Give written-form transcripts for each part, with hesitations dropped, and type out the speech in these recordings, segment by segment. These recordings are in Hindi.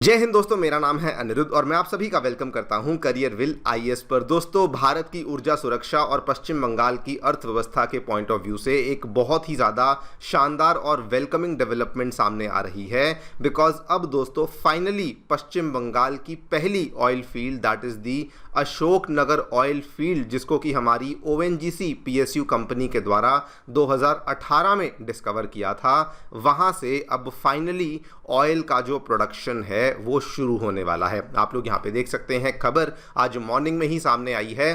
जय हिंद दोस्तों, मेरा नाम है अनिरुद्ध और मैं आप सभी का वेलकम करता हूं करियर विल आईएएस पर। दोस्तों, भारत की ऊर्जा सुरक्षा और पश्चिम बंगाल की अर्थव्यवस्था के पॉइंट ऑफ व्यू से एक बहुत ही ज़्यादा शानदार और वेलकमिंग डेवलपमेंट सामने आ रही है। बिकॉज अब दोस्तों फाइनली पश्चिम बंगाल की पहली oil field, that is the Ashok Nagar oil field, जिसको कि हमारी ओएनजीसी पीएसयू कंपनी के द्वारा 2018 में डिस्कवर किया था, वहाँ से अब फाइनली ऑयल का जो प्रोडक्शन है वो शुरू होने वाला है। आप लोग यहाँ पे देख सकते हैं, खबर आज मॉर्निंग में ही सामने आई है,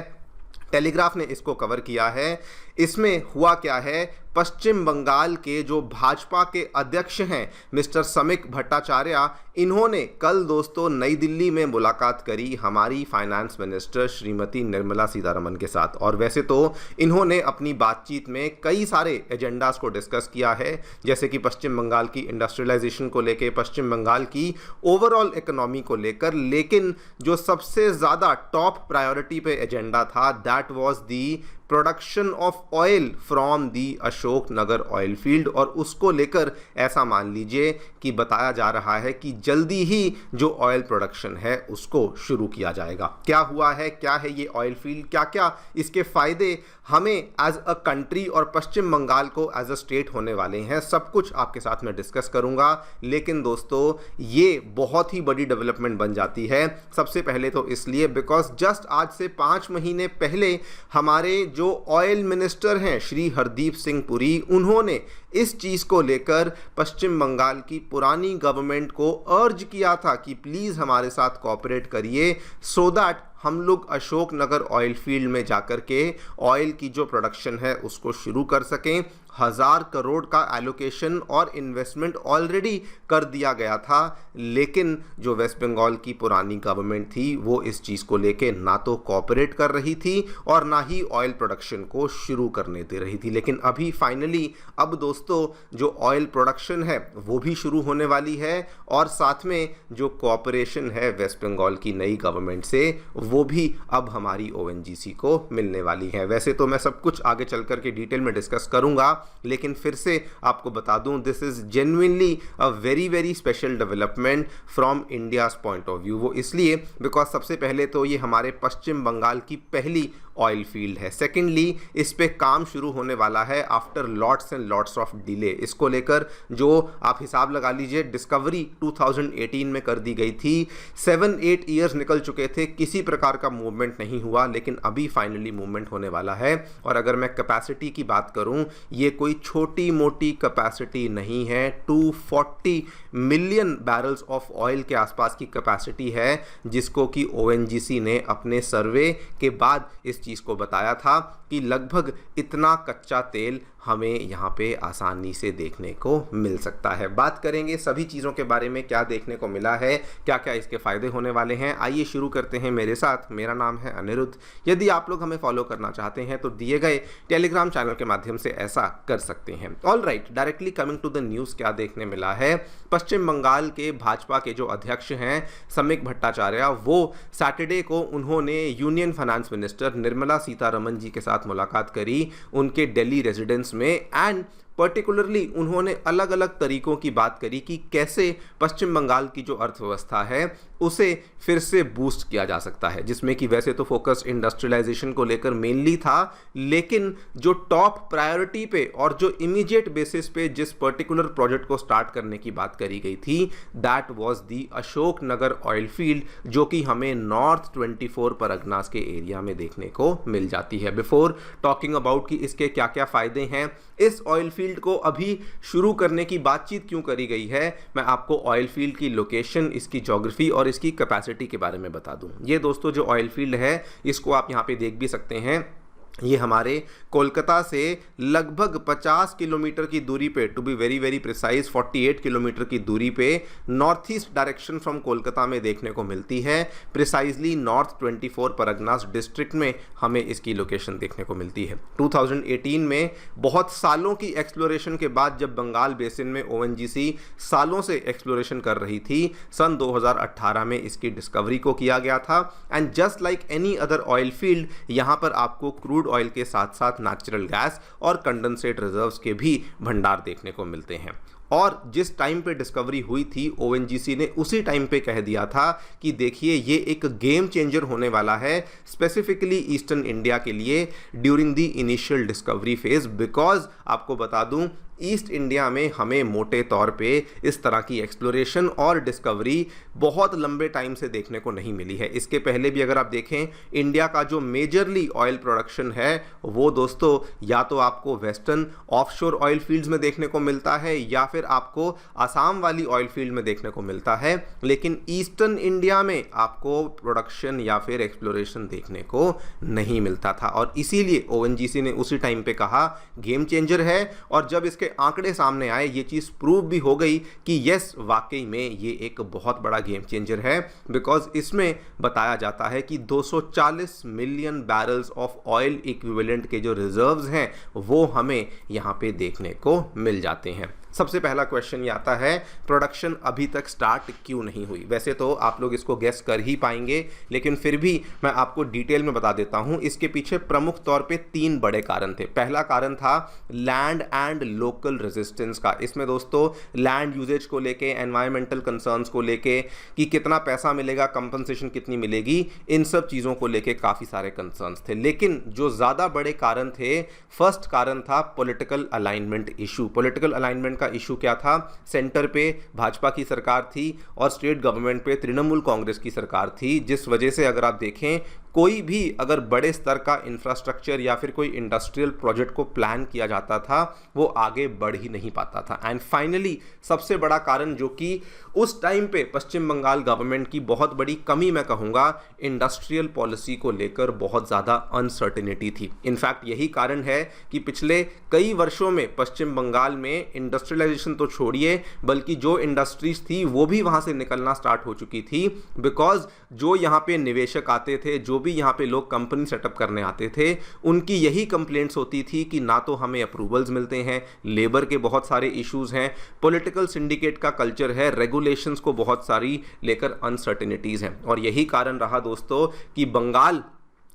टेलीग्राफ ने इसको कवर किया है। इसमें हुआ क्या है, पश्चिम बंगाल के जो भाजपा के अध्यक्ष हैं मिस्टर समिक भट्टाचार्य, इन्होंने कल दोस्तों नई दिल्ली में मुलाकात करी हमारी फाइनेंस मिनिस्टर श्रीमती निर्मला सीतारमन के साथ। और वैसे तो इन्होंने अपनी बातचीत में कई सारे एजेंडास को डिस्कस किया है, जैसे कि पश्चिम बंगाल की इंडस्ट्रियलाइजेशन को लेकर, पश्चिम बंगाल की ओवरऑल इकोनॉमी को लेकर, लेकिन जो सबसे ज़्यादा टॉप प्रायोरिटी पे एजेंडा था, that was the production of oil from the Ashok Nagar oil field. और उसको लेकर ऐसा मान लीजिए कि बताया जा रहा है कि जल्दी ही जो ऑयल प्रोडक्शन है उसको शुरू किया जाएगा। क्या हुआ है, क्या है ये ऑयल फील्ड, क्या क्या इसके फ़ायदे हमें एज अ कंट्री और पश्चिम बंगाल को एज अ स्टेट होने वाले हैं, सब कुछ आपके साथ में डिस्कस करूंगा। लेकिन दोस्तों ये बहुत ही बड़ी डेवलपमेंट बन जाती है। सबसे पहले तो इसलिए बिकॉज जस्ट आज से 5 महीने पहले हमारे जो ऑयल मिनिस्टर हैं श्री हरदीप सिंह पुरी, उन्होंने इस चीज़ को लेकर पश्चिम बंगाल की पुरानी गवर्नमेंट को अर्ज किया था कि प्लीज़ हमारे साथ कोऑपरेट करिए सो दैट हम लोग अशोक नगर ऑयल फील्ड में जाकर के ऑयल की जो प्रोडक्शन है उसको शुरू कर सकें। 1000 करोड़ का एलोकेशन और इन्वेस्टमेंट ऑलरेडी कर दिया गया था, लेकिन जो वेस्ट बंगाल की पुरानी गवर्नमेंट थी वो इस चीज़ को लेके ना तो कोऑपरेट कर रही थी और ना ही ऑयल प्रोडक्शन को शुरू करने दे रही थी। लेकिन अभी फाइनली अब दोस्तों जो ऑयल प्रोडक्शन है वो भी शुरू होने वाली है, और साथ में जो कोऑपरेशन है वेस्ट बंगाल की नई गवर्नमेंट से वो भी अब हमारी ओएनजीसी को मिलने वाली है। वैसे तो मैं सब कुछ आगे चल कर के डिटेल में डिस्कस करूंगा, लेकिन फिर से आपको बता दूं, this is genuinely a very very special development from India's point of view. वो इसलिए बिकॉज सबसे पहले तो ये हमारे पश्चिम बंगाल की पहली ऑयल फील्ड है। सेकेंडली इस पे काम शुरू होने वाला है after lots and lots of delay. इसको लेकर जो आप हिसाब लगा लीजिए, डिस्कवरी 2018 में कर दी गई थी, 7-8 ईयर्स निकल चुके थे, किसी प्रकार का मूवमेंट नहीं हुआ, लेकिन अभी फाइनली मूवमेंट होने वाला है। और अगर मैं कैपेसिटी की बात करूं, ये कोई छोटी मोटी कैपेसिटी नहीं है, 240 मिलियन बैरल्स ऑफ ऑयल के आसपास की कैपेसिटी है, जिसको कि ओएनजीसी ने अपने सर्वे के बाद इस चीज़ को बताया था कि लगभग इतना कच्चा तेल हमें यहाँ पे आसानी से देखने को मिल सकता है। बात करेंगे सभी चीज़ों के बारे में, क्या देखने को मिला है, क्या क्या इसके फ़ायदे होने वाले हैं। आइए शुरू करते हैं मेरे साथ। मेरा नाम है अनिरुद्ध। यदि आप लोग हमें फॉलो करना चाहते हैं तो दिए गए टेलीग्राम चैनल के माध्यम से ऐसा कर सकते हैं। All right, directly coming to the news, क्या देखने मिला है। पश्चिम बंगाल के भाजपा के जो अध्यक्ष हैं समिक भट्टाचार्य, वो सैटरडे को उन्होंने union finance minister Nirmala Sitharaman ji के साथ मुलाकात करी उनके दिल्ली रेजिडेंस में, एंड पर्टिकुलरली उन्होंने अलग अलग तरीकों की बात करी कि कैसे पश्चिम बंगाल की जो अर्थव्यवस्था है उसे फिर से बूस्ट किया जा सकता है, जिसमें कि वैसे तो फोकस इंडस्ट्रियलाइजेशन को लेकर मेनली था, लेकिन जो टॉप प्रायोरिटी पे और जो इमीडिएट बेसिस पे जिस पर्टिकुलर प्रोजेक्ट को स्टार्ट करने की बात करी गई थी, that was the Ashok Nagar oil field, जो कि हमें नॉर्थ 24 परगनास के एरिया में देखने को मिल जाती है। बिफोर टॉकिंग अबाउट कि इसके क्या क्या फ़ायदे हैं, इस ऑयल फील्ड को अभी शुरू करने की बातचीत क्यों करी गई है, मैं आपको ऑयल फील्ड की लोकेशन, इसकी ज्योग्राफी और इसकी कैपेसिटी के बारे में बता दूं। ये दोस्तों जो ऑयल फील्ड है इसको आप यहाँ पे देख भी सकते हैं, ये हमारे कोलकाता से लगभग 50 किलोमीटर की दूरी पे, to be very very precise 48 kilometre की दूरी पे north east direction from Kolkata में देखने को मिलती है। प्रिसाइजली नॉर्थ 24 परगनास डिस्ट्रिक्ट में हमें इसकी लोकेशन देखने को मिलती है। 2018 में बहुत सालों की एक्सप्लोरेशन के बाद जब बंगाल बेसिन में ओएनजीसी सालों से एक्सप्लोरेशन कर रही थी, सन 2018 में इसकी डिस्कवरी को किया गया था। And just like any other oil field, यहाँ पर आपको क्रूड क्रूड ऑयल के साथ साथ नेचुरल गैस और कंडेंसेट रिजर्व्स के भी भंडार देखने को मिलते हैं। और जिस टाइम पे डिस्कवरी हुई थी ओएनजीसी ने उसी टाइम पे कह दिया था कि देखिए ये एक गेम चेंजर होने वाला है स्पेसिफिकली ईस्टर्न इंडिया के लिए during the initial discovery phase. Because आपको बता दूं ईस्ट इंडिया में हमें मोटे तौर पे इस तरह की एक्सप्लोरेशन और डिस्कवरी बहुत लंबे टाइम से देखने को नहीं मिली है। इसके पहले भी अगर आप देखें इंडिया का जो मेजरली ऑयल प्रोडक्शन है वो दोस्तों या तो आपको वेस्टर्न ऑफशोर ऑयल फील्ड्स में देखने को मिलता है या फिर आपको आसाम वाली ऑयल फील्ड में देखने को मिलता है, लेकिन ईस्टर्न इंडिया में आपको प्रोडक्शन या फिर एक्सप्लोरेशन देखने को नहीं मिलता था। और इसीलिए ओएनजीसी ने उसी टाइम पे कहा गेम चेंजर है, और जब इसके आंकड़े सामने आए ये चीज प्रूव भी हो गई कि यस वाकई में ये एक बहुत बड़ा गेम चेंजर है। बिकॉज इसमें बताया जाता है कि 240 million barrels of oil equivalent के जो रिजर्व्स हैं वो हमें यहां पे देखने को मिल जाते हैं। सबसे पहला क्वेश्चन ये आता है प्रोडक्शन अभी तक स्टार्ट क्यों नहीं हुई। वैसे तो आप लोग इसको गेस कर ही पाएंगे, लेकिन फिर भी मैं आपको डिटेल में बता देता हूं। इसके पीछे प्रमुख तौर पे 3 बड़े कारण थे। पहला कारण था लैंड एंड लोकल रेजिस्टेंस का। इसमें दोस्तों लैंड यूजेज को लेके, एनवायरमेंटल कंसर्न्स को लेके कि कितना पैसा मिलेगा, कंपनसेशन कितनी मिलेगी, इन सब चीज़ों को लेके काफ़ी सारे कंसर्न्स थे। लेकिन जो ज़्यादा बड़े कारण थे, फर्स्ट कारण था political alignment issue. Political alignment issue क्या था, सेंटर पे भाजपा की सरकार थी और स्टेट गवर्नमेंट पे तृणमूल कांग्रेस की सरकार थी, जिस वजह से अगर आप देखें कोई भी अगर बड़े स्तर का इंफ्रास्ट्रक्चर या फिर कोई इंडस्ट्रियल प्रोजेक्ट को प्लान किया जाता था वो आगे बढ़ ही नहीं पाता था। एंड फाइनली सबसे बड़ा कारण जो कि उस टाइम पे पश्चिम बंगाल गवर्नमेंट की बहुत बड़ी कमी मैं कहूँगा, इंडस्ट्रियल पॉलिसी को लेकर बहुत ज़्यादा अनसर्टेनिटी थी। इनफैक्ट यही कारण है कि पिछले कई वर्षों में पश्चिम बंगाल में इंडस्ट्रियलाइजेशन तो छोड़िए बल्कि जो इंडस्ट्रीज थी वो भी वहाँ से निकलना स्टार्ट हो चुकी थी। बिकॉज जो यहाँ पे निवेशक आते थे, जो भी यहाँ पे लोग कंपनी सेटअप करने आते थे, उनकी यही कंप्लेंट्स होती थी कि ना तो हमें अप्रूवल्स मिलते हैं, लेबर के बहुत सारे इश्यूज हैं, पॉलिटिकल सिंडिकेट का कल्चर है, रेगुलेशंस को बहुत सारी लेकर अनसर्टेनिटीज हैं। और यही कारण रहा दोस्तों कि बंगाल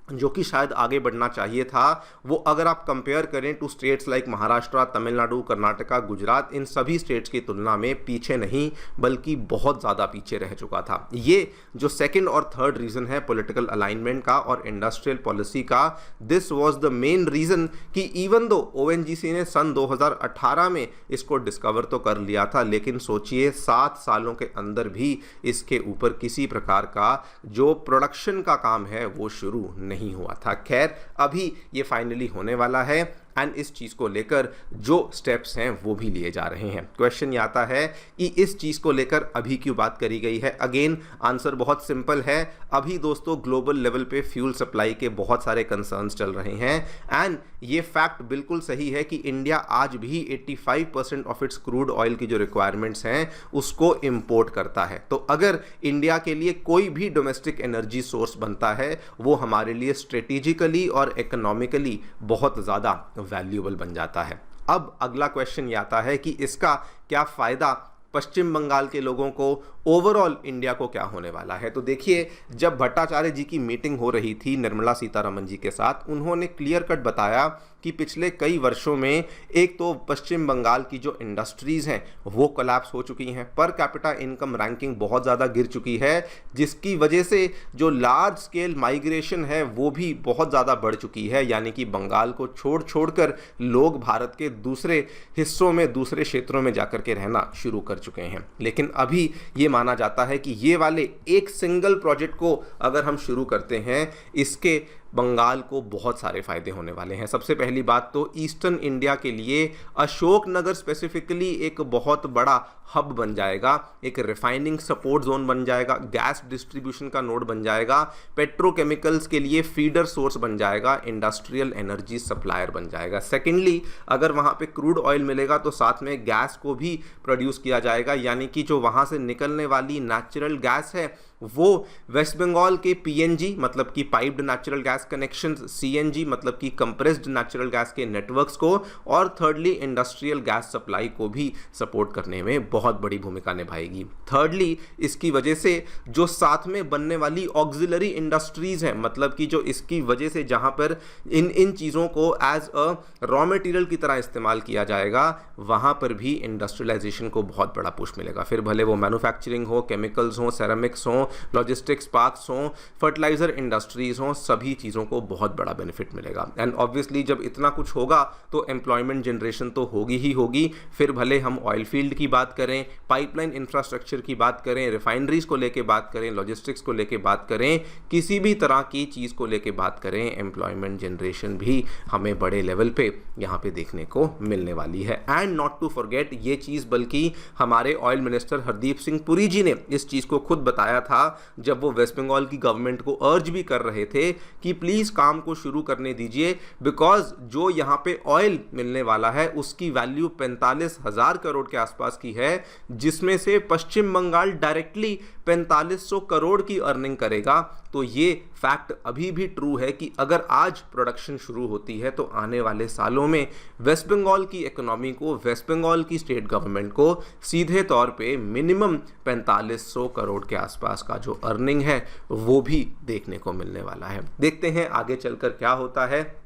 जो कि शायद आगे बढ़ना चाहिए था, वो अगर आप कंपेयर करें two states like Maharashtra, Tamil Nadu, Karnataka, Gujarat, इन सभी स्टेट्स की तुलना में पीछे नहीं बल्कि बहुत ज़्यादा पीछे रह चुका था। ये जो सेकंड और थर्ड रीज़न है पॉलिटिकल अलाइनमेंट का और इंडस्ट्रियल पॉलिसी का, this was the main reason कि इवन दो ओएनजीसी ने सन 2018 में इसको डिस्कवर तो कर लिया था, लेकिन सोचिए 7 सालों के अंदर भी इसके ऊपर किसी प्रकार का जो प्रोडक्शन का काम है वो शुरू नहीं हुआ था। खैर अभी ये फाइनली होने वाला है एंड इस चीज़ को लेकर जो स्टेप्स हैं वो भी लिए जा रहे हैं। क्वेश्चन ये आता है कि इस चीज़ को लेकर अभी क्यों बात करी गई है। अगेन आंसर बहुत सिंपल है। अभी दोस्तों ग्लोबल लेवल पे फ्यूल सप्लाई के बहुत सारे कंसर्न्स चल रहे हैं एंड ये फैक्ट बिल्कुल सही है कि इंडिया आज भी 85% ऑफ इट्स क्रूड ऑयल की जो रिक्वायरमेंट्स हैं उसको इंपोर्ट करता है। तो अगर इंडिया के लिए कोई भी डोमेस्टिक एनर्जी सोर्स बनता है वो हमारे लिए स्ट्रेटेजिकली और इकोनॉमिकली बहुत ज़्यादा वैल्यूएबल बन जाता है। अब अगला क्वेश्चन ये आता है कि इसका क्या फ़ायदा पश्चिम बंगाल के लोगों को, ओवरऑल इंडिया को क्या होने वाला है। तो देखिए जब भट्टाचार्य जी की मीटिंग हो रही थी निर्मला सीतारमण जी के साथ, उन्होंने क्लियर कट बताया कि पिछले कई वर्षों में एक तो पश्चिम बंगाल की जो इंडस्ट्रीज़ हैं वो कोलैप्स हो चुकी हैं, पर कैपिटा इनकम रैंकिंग बहुत ज़्यादा गिर चुकी है, जिसकी वजह से जो लार्ज स्केल माइग्रेशन है वो भी बहुत ज़्यादा बढ़ चुकी है। यानी कि बंगाल को छोड़कर लोग भारत के दूसरे हिस्सों में, दूसरे क्षेत्रों में जाकर के रहना शुरू कर चुके हैं। लेकिन अभी ये माना जाता है कि ये वाले एक सिंगल प्रोजेक्ट को अगर हम शुरू करते हैं, इसके बंगाल को बहुत सारे फायदे होने वाले हैं। सबसे पहली बात तो ईस्टर्न इंडिया के लिए अशोकनगर स्पेसिफिकली एक बहुत बड़ा हब बन जाएगा, एक रिफाइनिंग सपोर्ट जोन बन जाएगा, गैस डिस्ट्रीब्यूशन का नोड बन जाएगा, पेट्रोकेमिकल्स के लिए फीडर सोर्स बन जाएगा, इंडस्ट्रियल एनर्जी सप्लायर बन जाएगा। सेकेंडली अगर वहाँ पे क्रूड ऑयल मिलेगा तो साथ में गैस को भी प्रोड्यूस किया जाएगा, यानी कि जो वहाँ से निकलने वाली नेचुरल गैस है वो वेस्ट बंगाल के पीएनजी मतलब कि piped natural gas connection, CNG मतलब कि कंप्रेस्ड नेचुरल गैस के नेटवर्क्स को, और थर्डली इंडस्ट्रियल गैस सप्लाई को भी सपोर्ट करने में बहुत बड़ी भूमिका निभाएगी। थर्डली इसकी वजह से जो साथ में बनने वाली ऑक्सिलरी इंडस्ट्रीज हैं, मतलब कि जो इसकी वजह से जहां पर इन चीज़ों को एज अ रॉ मटेरियल की तरह इस्तेमाल किया जाएगा, वहां पर भी इंडस्ट्रियलाइजेशन को बहुत बड़ा पुश मिलेगा। फिर भले वो मैन्युफैक्चरिंग हो, केमिकल्स हो, सेरामिक्स हो, लॉजिस्टिक्स पार्क्स हो, फर्टिलाइजर इंडस्ट्रीज हो, सभी चीज़ों को बहुत बड़ा बेनिफिट मिलेगा। एंड ऑब्वियसली जब इतना कुछ होगा तो एम्प्लॉयमेंट जनरेशन तो होगी ही होगी। फिर भले हम ऑयल फील्ड की बात करें, पाइपलाइन इंफ्रास्ट्रक्चर की बात करें, रिफाइनरीज को लेके बात करें, लॉजिस्टिक्स को लेके बात करें, किसी भी तरह की चीज़ को लेके बात करें, एम्प्लॉयमेंट जनरेशन भी हमें बड़े लेवल पे यहाँ पे देखने को मिलने वाली है। एंड नॉट टू फॉरगेट ये चीज़, बल्कि हमारे ऑयल मिनिस्टर हरदीप सिंह पुरी जी ने इस चीज़ को खुद बताया था जब वो वेस्ट बंगाल की गवर्नमेंट को अर्ज भी कर रहे थे कि प्लीज़ काम को शुरू करने दीजिए, बिकॉज जो यहाँ पे ऑयल मिलने वाला है उसकी वैल्यू 45,000 करोड़ के आसपास की है, जिसमें से पश्चिम बंगाल डायरेक्टली 4500 करोड़ की अर्निंग करेगा। तो ये फैक्ट अभी भी ट्रू है कि अगर आज प्रोडक्शन शुरू होती है तो आने वाले सालों में वेस्ट बंगाल की इकोनॉमी को, वेस्ट बंगाल की स्टेट गवर्नमेंट को सीधे तौर पे मिनिमम 4500 करोड़ के आसपास का जो अर्निंग है वो भी देखने को मिलने वाला है। देखते हैं आगे चलकर क्या होता है,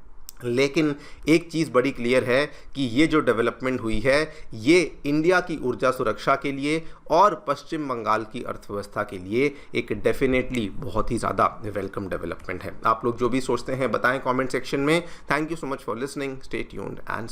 लेकिन एक चीज़ बड़ी क्लियर है कि ये जो डेवलपमेंट हुई है ये इंडिया की ऊर्जा सुरक्षा के लिए और पश्चिम बंगाल की अर्थव्यवस्था के लिए एक डेफिनेटली बहुत ही ज़्यादा वेलकम डेवलपमेंट है। आप लोग जो भी सोचते हैं बताएं कमेंट सेक्शन में। Thank you so much for listening, stay tuned and